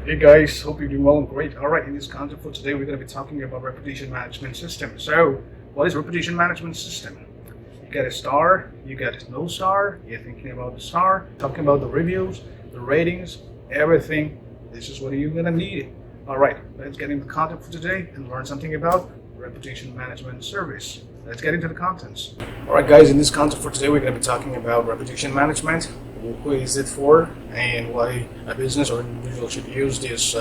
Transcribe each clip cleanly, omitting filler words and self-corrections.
Hey guys, hope you're doing well and great. All right, in this content for today, we're going to be talking about reputation management system. So, what is reputation management system? You get a star, you get no star. You're thinking about the star, talking about the reviews, the ratings, everything. This is what you're going to need. All right, let's get into the content for today and learn something about reputation management service. Let's get into the contents. All right, guys, in this content for today, we're going to be talking about reputation management. Who is it for, and why a business or individual should use this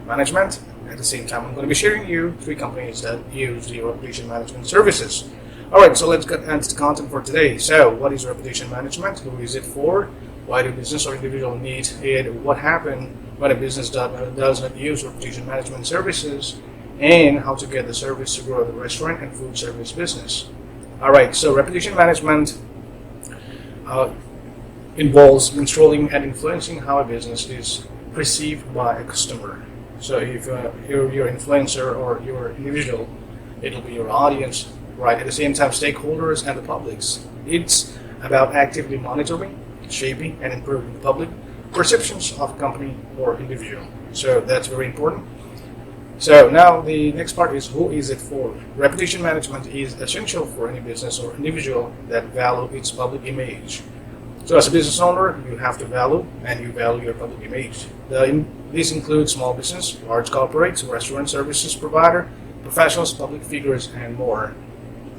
management. At the same time, I'm going to be sharing you 3 companies that use the reputation management services. Alright, so let's get into the content for today. So, what is reputation management? Who is it for? Why do business or individual need it? What happens when a business does not use reputation management services? And how to get the service to grow the restaurant and food service business. Alright, so reputation management involves controlling and influencing how a business is perceived by a customer. So if you're your influencer or your individual, it'll be your audience, right? At the same time, stakeholders and the publics. It's about actively monitoring, shaping, and improving the public perceptions of a company or individual. So that's very important. So now the next part is, who is it for? Reputation management is essential for any business or individual that value its public image. So as a business owner, you have to value your public image. This includes small business, large corporates, restaurant services provider, professionals, public figures, and more.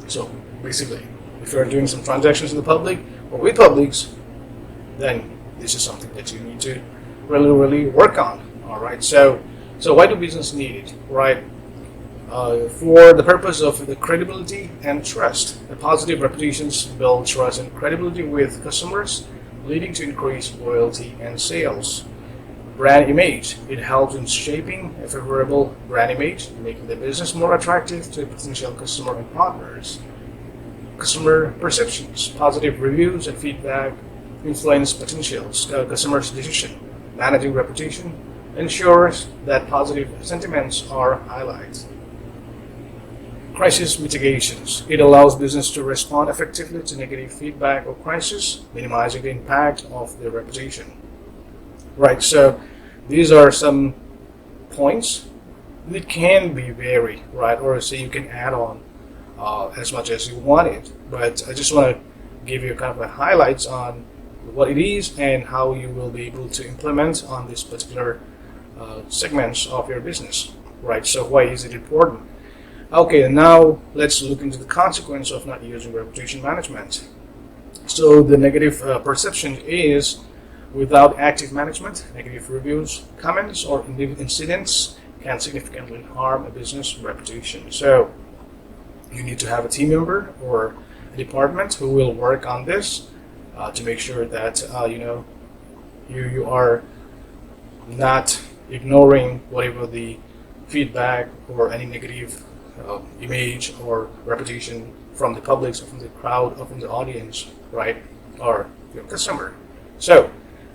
So basically, if you're doing some transactions in the public or with publics, then this is something that you need to really work on. All right. So why do business need it? Right. For the purpose of the credibility and trust. The positive reputations build trust and credibility with customers, leading to increased loyalty and sales. Brand image. It helps in shaping a favorable brand image, making the business more attractive to potential customer and partners. Customer perceptions. Positive reviews and feedback influence potential customers' decision. Managing reputation ensures that positive sentiments are highlighted. Crisis mitigations. It allows business to respond effectively to negative feedback or crisis, minimizing the impact of their reputation. Right, so these are some points. It can be varied, right? Or say you can add on as much as you want it. But I just want to give you kind of a highlights on what it is and how you will be able to implement on this particular segments of your business. Right, so why is it important? Okay, now let's look into the consequence of not using reputation management. So the negative perception is, without active management, negative reviews, comments, or incidents can significantly harm a business reputation. So you need to have a team member or a department who will work on this to make sure that you are not ignoring whatever the feedback or any negative image or reputation from the public or from the crowd or from the audience, right, or your customer. So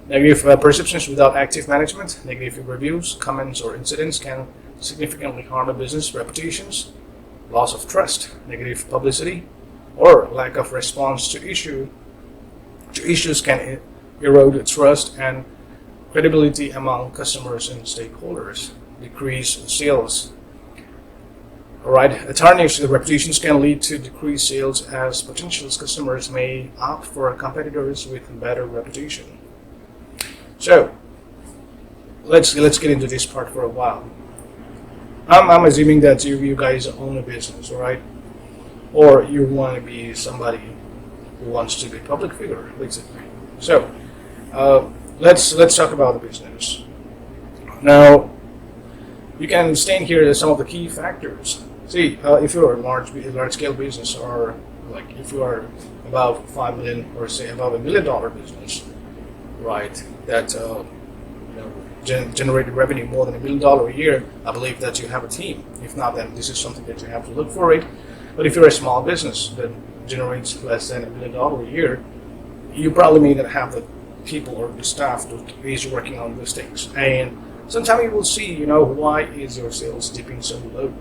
negative perceptions without active management, negative reviews, comments, or incidents can significantly harm a business reputations. Loss of trust, negative publicity, or lack of response to issues can erode trust and credibility among customers and stakeholders. Decrease sales. Alright, tarnished reputations can lead to decreased sales as potential customers may opt for competitors with better reputation. So, let's get into this part for a while. I'm assuming that you guys own a business, alright? Or you want to be somebody who wants to be a public figure, basically. So, let's talk about the business. Now, you can state here some of the key factors. See, if you're a large scale business, or like if you are above 5 million or say above $1 million business, right? That generated revenue more than $1 million a year. I believe that you have a team. If not, then this is something that you have to look for it. But if you're a small business that generates less than $1 million a year, you probably may not have the people or the staff that is working on those things. And sometimes you will see, why is your sales dipping so low?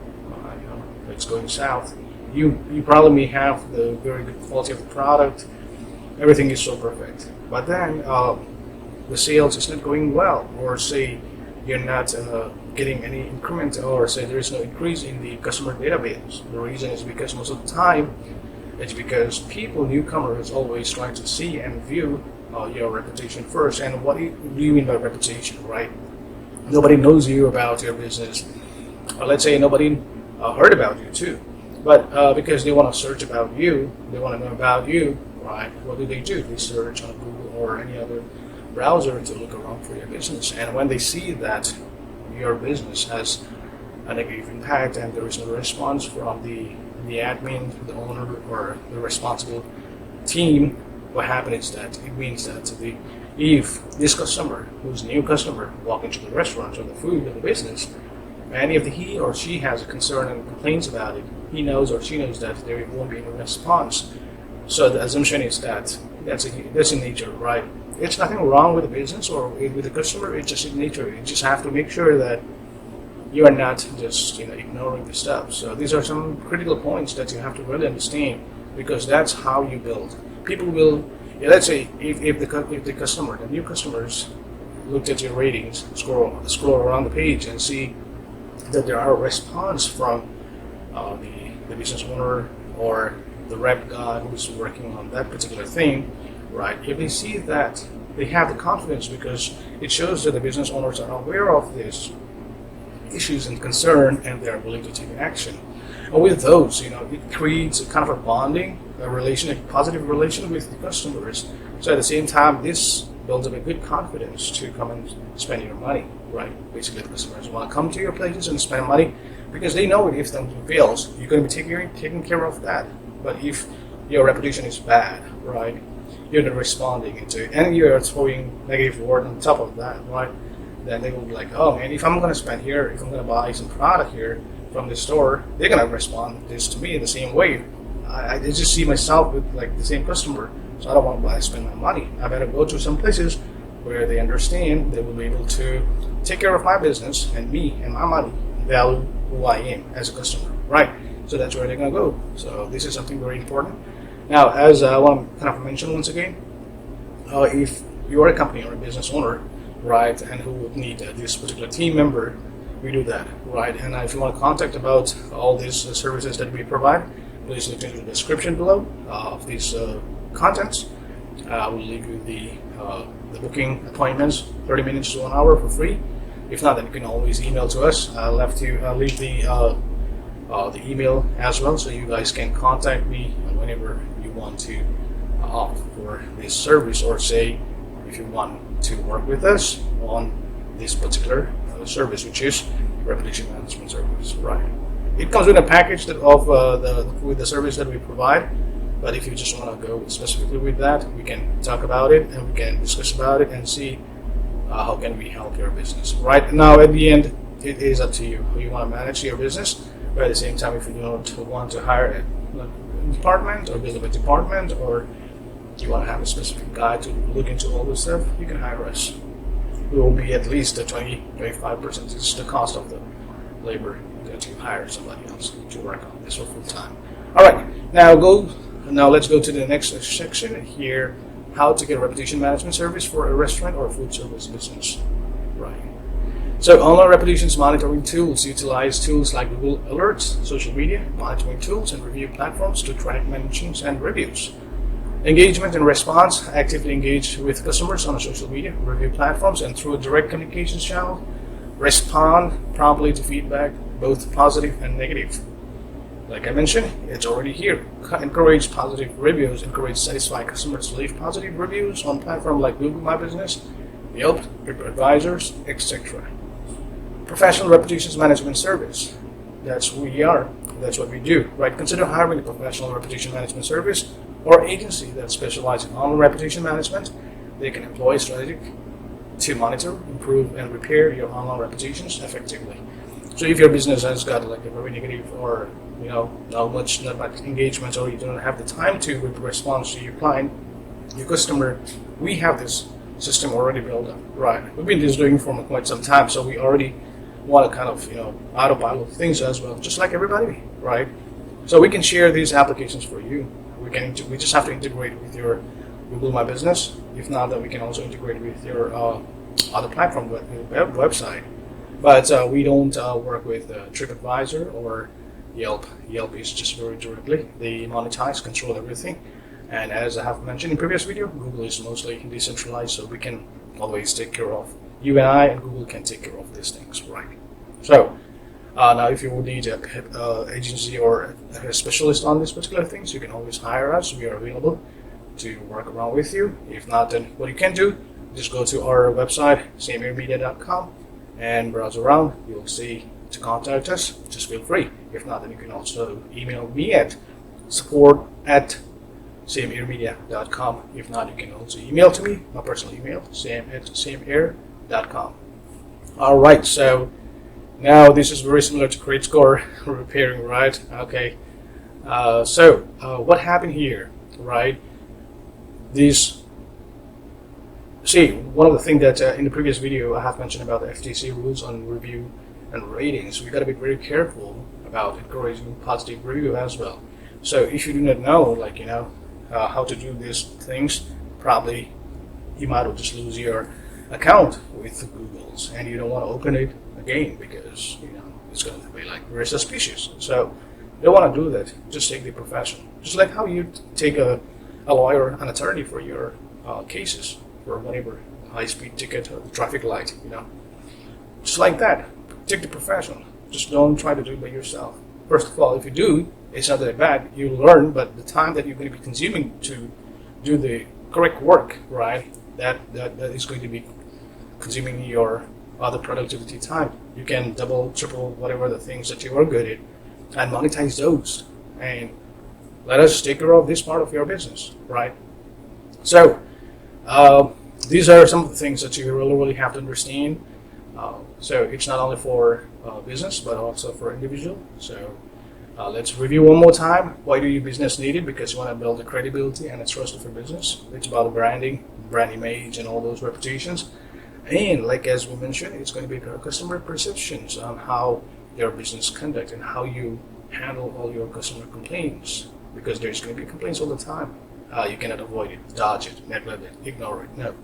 It's going south. You probably may have the very good quality of the product. Everything is so perfect. But then the sales is not going well, or say you're not getting any increment, or say there is no increase in the customer database. The reason is because most of the time it's because people, newcomers, always trying to see and view your reputation first. And what do you mean by reputation, right? Nobody knows you about your business, or let's say nobody heard about you too, but because they want to search about you, they want to know about you, right? What do? They search on Google or any other browser to look around for your business. And when they see that your business has a negative impact and there is no response from the admin, the owner, or the responsible team, what happens is that it means that if this customer, who's a new customer, walk into the restaurant or the food or the business, and if he or she has a concern and complains about it, he knows or she knows that there won't be any response. So the assumption is that that's in nature, right? It's nothing wrong with the business or with the customer. It's just in nature. You just have to make sure that you are not just ignoring the stuff. So these are some critical points that you have to really understand, because that's how you build. People will, let's say, if the customer, the new customers, looked at your ratings, scroll around the page and see that there are response from the business owner or the rep guy who's working on that particular thing, right? If they see that, they have the confidence, because it shows that the business owners are aware of these issues and concern, and they are willing to take action. And with those, it creates a kind of a bonding, a relation, a positive relation with the customers. So at the same time, this builds up a good confidence to come and spend your money, right? Basically, the customers want to come to your places and spend money because they know if something fails, you're going to be taking care of that. But if your reputation is bad, right, you're not responding into it, and you're throwing negative word on top of that, right, then they will be like, oh man, if I'm going to spend here, if I'm going to buy some product here from the store, they're going to respond this to me in the same way. I just see myself with like the same customer, so I don't want to spend my money. I better go to some places where they understand, they will be able to take care of my business and me and my money, value who I am as a customer, right? So that's where they're going to go. So this is something very important. Now, as I want to kind of mention once again, if you're a company or a business owner, right, and who would need this particular team member, we do that, right? And if you want to contact about all these services that we provide, please look into the description below of these contents. We'll leave you the booking appointments, 30 minutes to 1 hour for free. If not, then you can always email to us. I'll leave the email as well, so you guys can contact me whenever you want to opt for this service, or say if you want to work with us on this particular service, which is reputation management service, right? It comes with a package with the service that we provide, but if you just want to go specifically with that, we can talk about it and we can discuss about it and see how can we help your business. Right now, at the end, it is up to you how you want to manage your business. But at the same time, if you don't want to hire a department or build up a department, or you want to have a specific guy to look into all this stuff, you can hire us. It will be at least 20-25%. It's the cost of the labor that you hire somebody else to work on this for full time. All right, now let's go to the next section here: how to get a reputation management service for a restaurant or a food service business. Right. So online reputations monitoring tools utilize tools like Google Alerts, social media monitoring tools, and review platforms to track mentions and reviews. Engagement and response: actively engage with customers on social media, review platforms, and through a direct communications channel. Respond promptly to feedback, both positive and negative. Like I mentioned, it's already here. Encourage positive reviews. Encourage satisfied customers to leave positive reviews on platforms like Google My Business, Yelp, TripAdvisors, etc. Professional reputations management service. That's who we are. That's what we do, right? Consider hiring a professional reputation management service or agency that specializes in online reputation management. They can employ a strategy to monitor, improve, and repair your online reputations effectively. So if your business has got like a very negative or not much engagement, or you don't have the time to respond to your client, your customer, we have this system already built up, right? We've been just doing it for quite some time, so we already want to kind of autopilot things as well, just like everybody, right? So we can share these applications for you. We just have to integrate with your Google My Business. If not, then we can also integrate with your other platform, website. But we don't work with TripAdvisor or Yelp. Yelp is just very directly. They monetize, control everything. And as I have mentioned in previous video, Google is mostly decentralized, so we can always take care of, you and I and Google can take care of these things, right? So now if you would need an agency or a specialist on these particular things, you can always hire us. We are available to work around with you. If not, then what you can do, just go to our website, sameairmedia.com, and browse around. You'll see to contact us. Just feel free. If not, then you can also email me at support@sameairmedia.com. If not, you can also email to me, my personal email, sam@sameair.com. All right, so now this is very similar to credit score repairing, right? Okay. So what happened here, right? One of the things that in the previous video I have mentioned about the FTC rules on review and ratings. We got to be very careful about encouraging positive review as well. So if you do not know, how to do these things, probably you might just lose your account with Google's, and you don't want to open it again because it's going to be very suspicious. So you don't want to do that. Just take the profession. Just like how you take a lawyer, an attorney for your cases, for whatever high-speed ticket or the traffic light, just like that. Take the profession. Just don't try to do it by yourself. First of all, if you do, it's not that bad. You learn, but the time that you're going to be consuming to do the correct work, right? That is going to be consuming your other productivity time. You can double, triple, whatever the things that you are good at, and monetize those. And let us take care of this part of your business, right? So these are some of the things that you really have to understand. So it's not only for business, but also for individual. So let's review one more time. Why do your business need it? Because you want to build the credibility and the trust of your business. It's about the branding, brand image, and all those reputations. And as we mentioned, it's going to be customer perceptions on how your business conduct and how you handle all your customer complaints. Because there's going to be complaints all the time. You cannot avoid it, dodge it, neglect it, ignore it. No,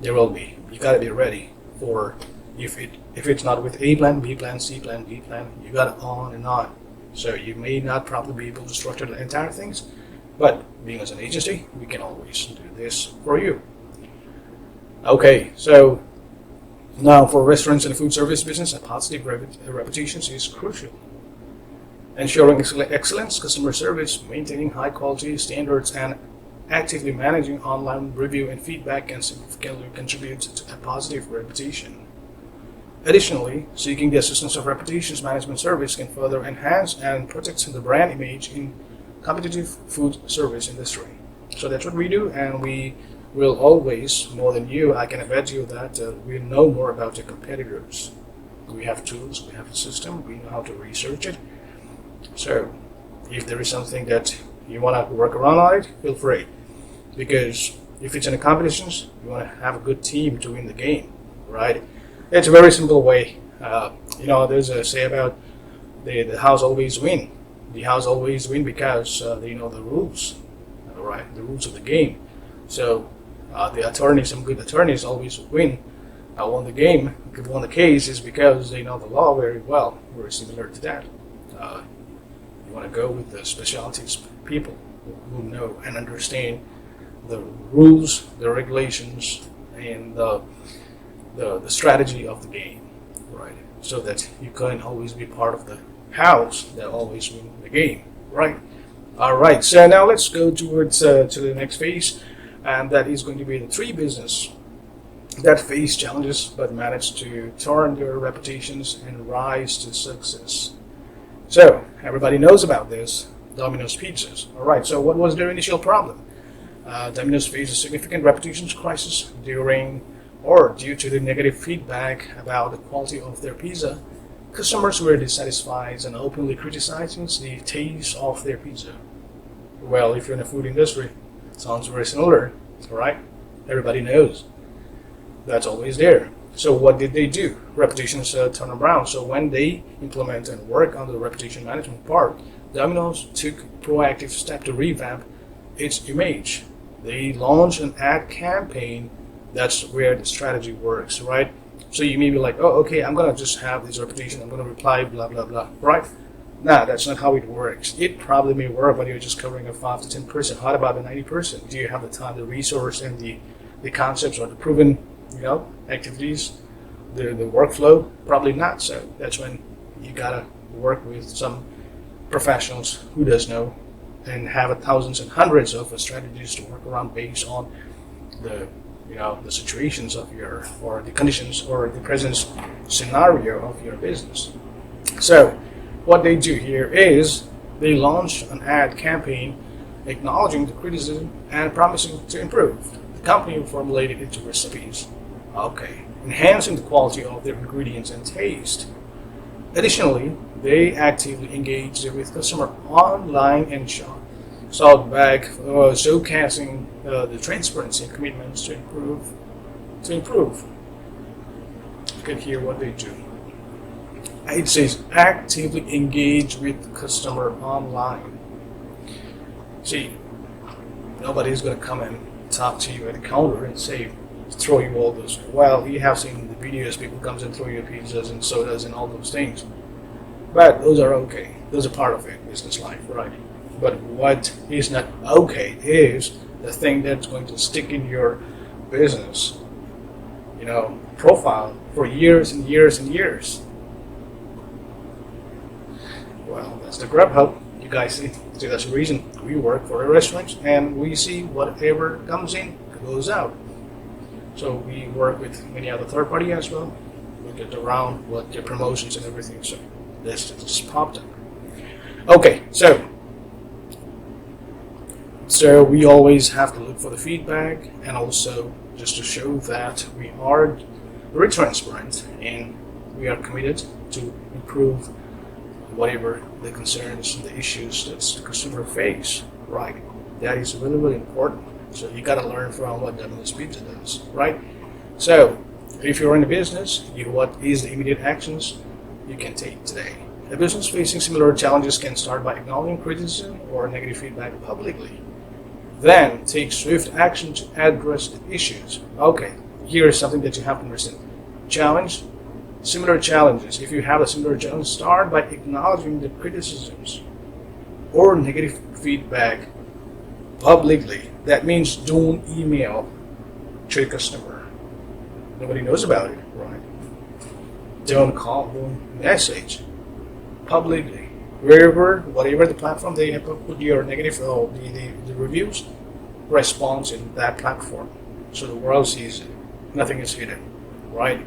there will be. You got to be ready for if it's not with A plan, B plan, C plan, D plan. You got it on and on. So you may not probably be able to structure the entire things, but being as an agency, we can always do this for you. Okay, so now for restaurants and food service business, a positive reputation is crucial. Ensuring excellence, customer service, maintaining high quality standards, and actively managing online review and feedback can significantly contribute to a positive reputation. Additionally, seeking the assistance of reputations management service can further enhance and protect the brand image in competitive food service industry. So that's what we do, and we will always, more than you, I can bet you that we know more about your competitors. We have tools, we have a system, we know how to research it. So if there is something that you want to work around on it, feel free. Because if it's in the competitions, you want to have a good team to win the game, right? It's a very simple way. There's a say about the house always win. The house always win because they know the rules, right? The rules of the game. So some good attorneys always win the game. Won the case is because they know the law very well. Very similar to that. You want to go with the specialties people who know and understand the rules, the regulations, and the strategy of the game, right? So that you can always be part of the house that always win the game, right? All right, so now let's go towards to the next phase, and that is going to be the 3 business that face challenges but manage to turn their reputations and rise to success. So everybody knows about this, Domino's Pizzas. All right, so what was their initial problem? Domino's faced a significant reputation crisis due to the negative feedback about the quality of their pizza. Customers were dissatisfied and openly criticizing the taste of their pizza. Well, if you're in the food industry, it sounds very similar, right? Everybody knows. That's always there. So what did they do? Reputations turn around. So when they implement and work on the reputation management part, Domino's took proactive step to revamp its image. They launched an ad campaign. That's where the strategy works, right? So you may be like, oh, okay, I'm gonna just have this reputation. I'm gonna reply, blah blah blah, right? Nah, that's not how it works. It probably may work when you're just covering a 5 to 10%. What about the 90%? Do you have the time, the resource, and the concepts or the proven, activities, the workflow? Probably not. So that's when you gotta work with some professionals who does know and have thousands and hundreds of strategies to work around based on the the situations of your, or the conditions, or the present scenario of your business. So what they do here is they launch an ad campaign acknowledging the criticism and promising to improve. The company formulated into recipes, enhancing the quality of their ingredients and taste. Additionally, they actively engage with customer online and sought back, showcasing the transparency and commitments to improve. You can hear what they do. It says actively engage with customer online. See, nobody's going to come and talk to you at the counter and throw you all those. Well, you have seen the videos, people comes and throw you pizzas and sodas and all those things. But those are okay. Those are part of it, business life, right? But what is not okay is the thing that's going to stick in your business, profile for years and years and years. Well, that's the Grubhub. You guys see that's the reason we work for a restaurant, and we see whatever comes in goes out. So we work with many other third party as well. We get around what their promotions and everything. So this just popped up. Okay, so we always have to look for the feedback, and also just to show that we are very transparent and we are committed to improve whatever the concerns, the issues that the consumer face, right? That is really, really important. So you got to learn from what Domino's Pizza does, right? So if you're in a business, what is the immediate actions you can take today? A business facing similar challenges can start by acknowledging criticism or negative feedback publicly. Then take swift action to address the issues. Okay, here is something that you have to understand. Challenge, similar challenges. If you have a similar challenge, start by acknowledging the criticisms or negative feedback publicly. That means don't email to a customer. Nobody knows about it, right? Don't call, don't message publicly. Whatever the platform they have put your negative or the reviews, response in that platform, so the world sees it. Nothing is hidden, right?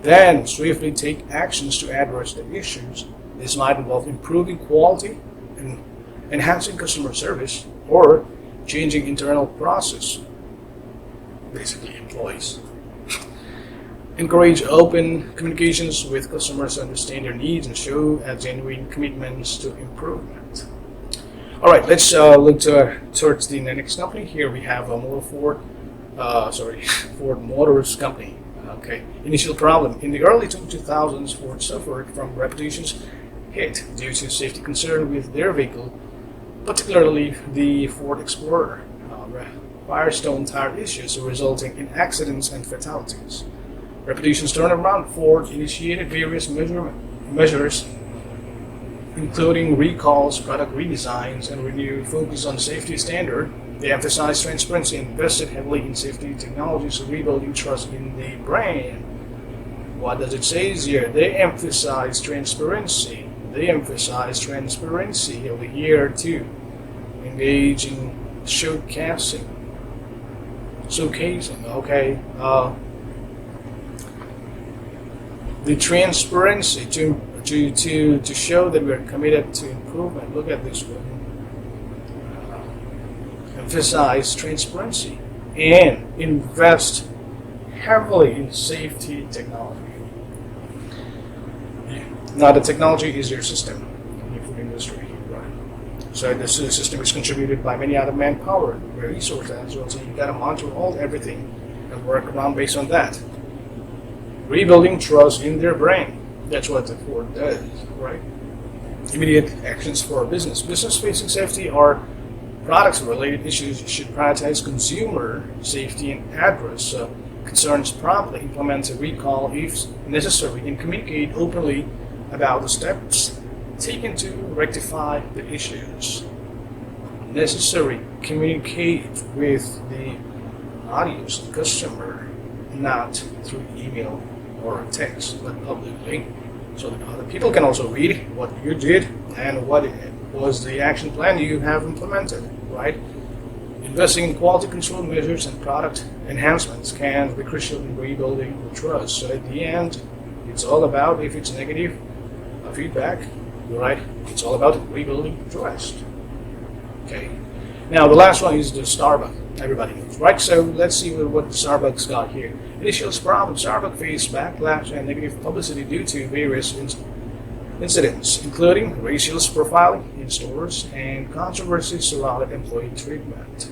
Then swiftly take actions to address the issues. This might involve improving quality and enhancing customer service, or changing internal process, basically employees. Encourage open communications with customers to understand their needs and show a genuine commitments to improvement. All right, let's look towards the next company. Here we have a Ford Motors company. Okay, initial problem. In the early 2000s, Ford suffered from reputations hit due to safety concern with their vehicle, particularly the Ford Explorer. Firestone tire issues resulting in accidents and fatalities. Reputations turned around. Ford initiated various measures, including recalls, product redesigns, and renewed focus on safety standard. They emphasized transparency and invested heavily in safety technologies, rebuilding trust in the brand. What does it say here? They emphasize transparency. They emphasize transparency over here too. Engaging, showcasing. Okay. The transparency to show that we are committed to improvement. Look at this one. Emphasize transparency and invest heavily in safety technology. Now the technology is your system in the food industry, right? So this system is contributed by many other manpower, resources as well. So you got to monitor everything and work around based on that. Rebuilding trust in their brand. That's what the Ford does, right? Immediate actions for a business. Business facing safety or products related issues should prioritize consumer safety and address concerns promptly, implement a recall if necessary, and communicate openly about the steps taken to rectify the issues. Necessary, communicate with the audience, the customer, not through email or text, but publicly, so that other people can also read what you did and what was the action plan you have implemented, right? Investing in quality control measures and product enhancements can be crucial in rebuilding the trust. So at the end, it's all about, if it's negative feedback, right, it's all about rebuilding trust. Okay. Now the last one is the Starbucks. Everybody knows, right? So let's see what the Starbucks got here. Initial problem: Starbucks faced backlash and negative publicity due to various incidents, including racial profiling in stores and controversies surrounding employee treatment.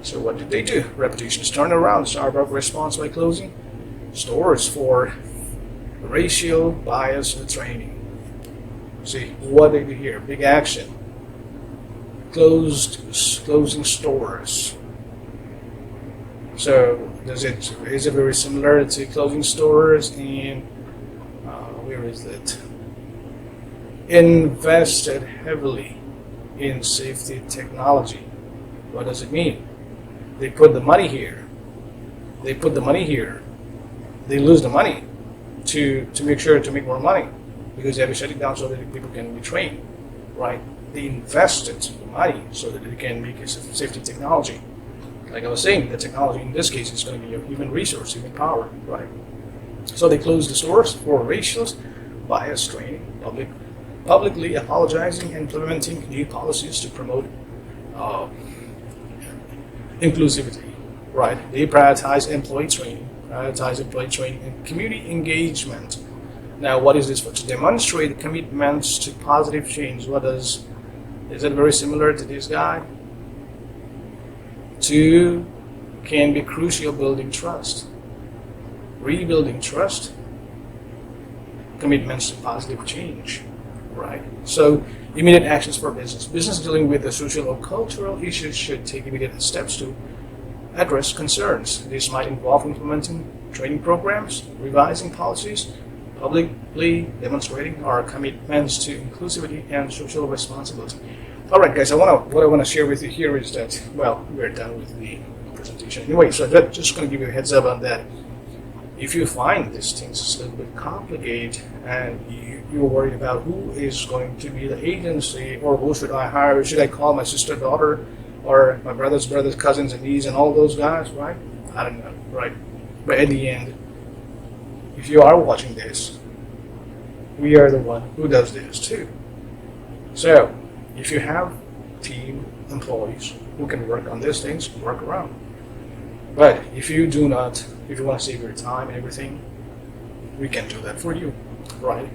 So what did they do? Reputations turned around. Starbucks responds by closing stores for racial bias training. See what they do here? Big action. Closing stores. So is it very similar to closing stores in where is it? Invested heavily in safety technology. What does it mean? They put the money here. They put the money here. They lose the money to make sure to make more money, because they have to shut it down so that people can be trained, right? They invested the money so that they can make a safety technology. Like I was saying, the technology in this case is going to be a human resource, human power, right? So they closed the stores for racial bias training, publicly apologizing and implementing new policies to promote inclusivity, right? They prioritize employee training and community engagement. Now, what is this for? To demonstrate commitments to positive change. Is it very similar to this guy? Two can be crucial: building trust, rebuilding trust, commitments to positive change, right? So, immediate actions for business. Business dealing with the social or cultural issues should take immediate steps to address concerns. This might involve implementing training programs, revising policies, publicly demonstrating our commitments to inclusivity and social responsibility. All right, guys, what I want to share with you here is that, well, we're done with the presentation anyway, so I'm just going to give you a heads up on that. If you find these things a little bit complicated and you're worried about who is going to be the agency, or who should I hire, should I call my sister, daughter, or my brothers, cousins, and niece, and all those guys, right? I don't know, right? But at the end, if you are watching this, we are the one who does this too. So, if you have team employees who can work on these things, work around. But if you do not, if you want to save your time and everything, we can do that for you, right?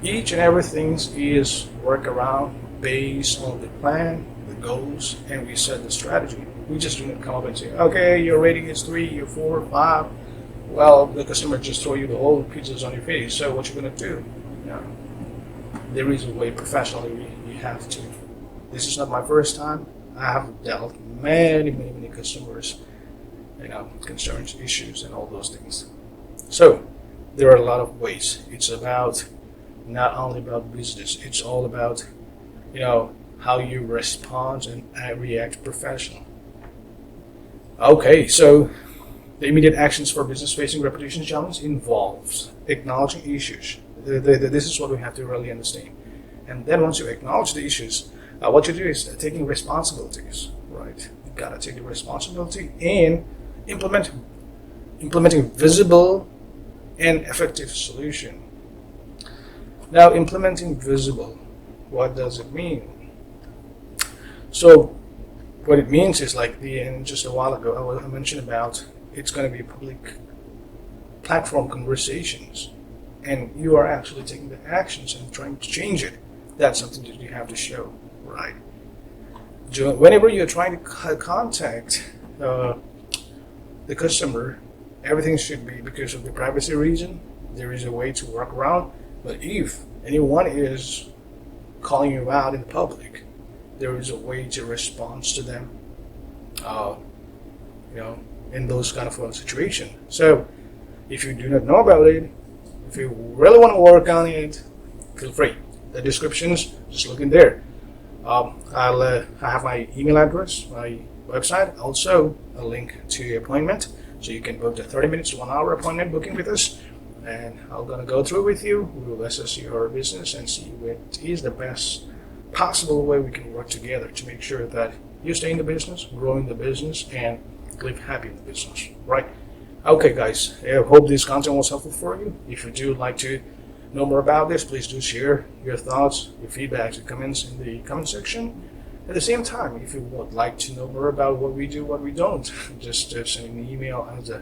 Each and everything is work around based on the plan, the goals, and we set the strategy. We just do not come up and say, okay, your rating is 3, you're 4, 5. Well, the customer just throw you the whole pizzas on your face. So what you gonna do? There is a way professionally you have to. This is not my first time. I have dealt many customers, concerns, issues, and all those things. So there are a lot of ways. It's about not only about business. It's all about how you respond and react professional. Okay, so the immediate actions for business facing reputation challenge involves acknowledging issues. This is what we have to really understand. And then once you acknowledge the issues, what you do is taking responsibilities, right? You gotta take the responsibility and implementing visible and effective solution. Now, implementing visible, what does it mean? So, what it means is just a while ago, I mentioned about it's going to be public platform conversations, and you are actually taking the actions and trying to change it. That's something that you have to show, right? Whenever you're trying to contact the customer, everything should be, because of the privacy reason, there is a way to work around. But if anyone is calling you out in public, there is a way to respond to them. in those kind of a situation. So if you do not know about it, if you really want to work on it, feel free. The descriptions, just look in there. I have my email address, my website, also a link to appointment, so you can book the 30 minutes to 1 hour appointment booking with us, and I'm gonna go through with you. We will assess your business and see what is the best possible way we can work together to make sure that you stay in the business, grow in the business, and live happy in the business. Right? Okay, guys. I hope this content was helpful for you. If you do like to know more about this, please do share your thoughts, your feedbacks, and comments in the comment section. At the same time, if you would like to know more about what we do, what we don't, just send me an email at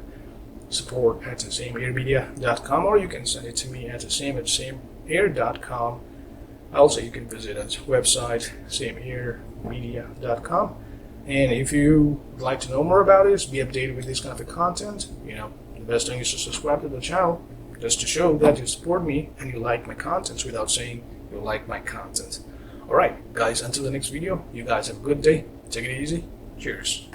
support@sameairmedia.com, or you can send it to me at sameair.com. Also, you can visit our website, sameairmedia.com. And if you would like to know more about this, be updated with this kind of content, the best thing is to subscribe to the channel, just to show that you support me and you like my contents without saying you like my content. Alright, guys, until the next video, you guys have a good day. Take it easy. Cheers.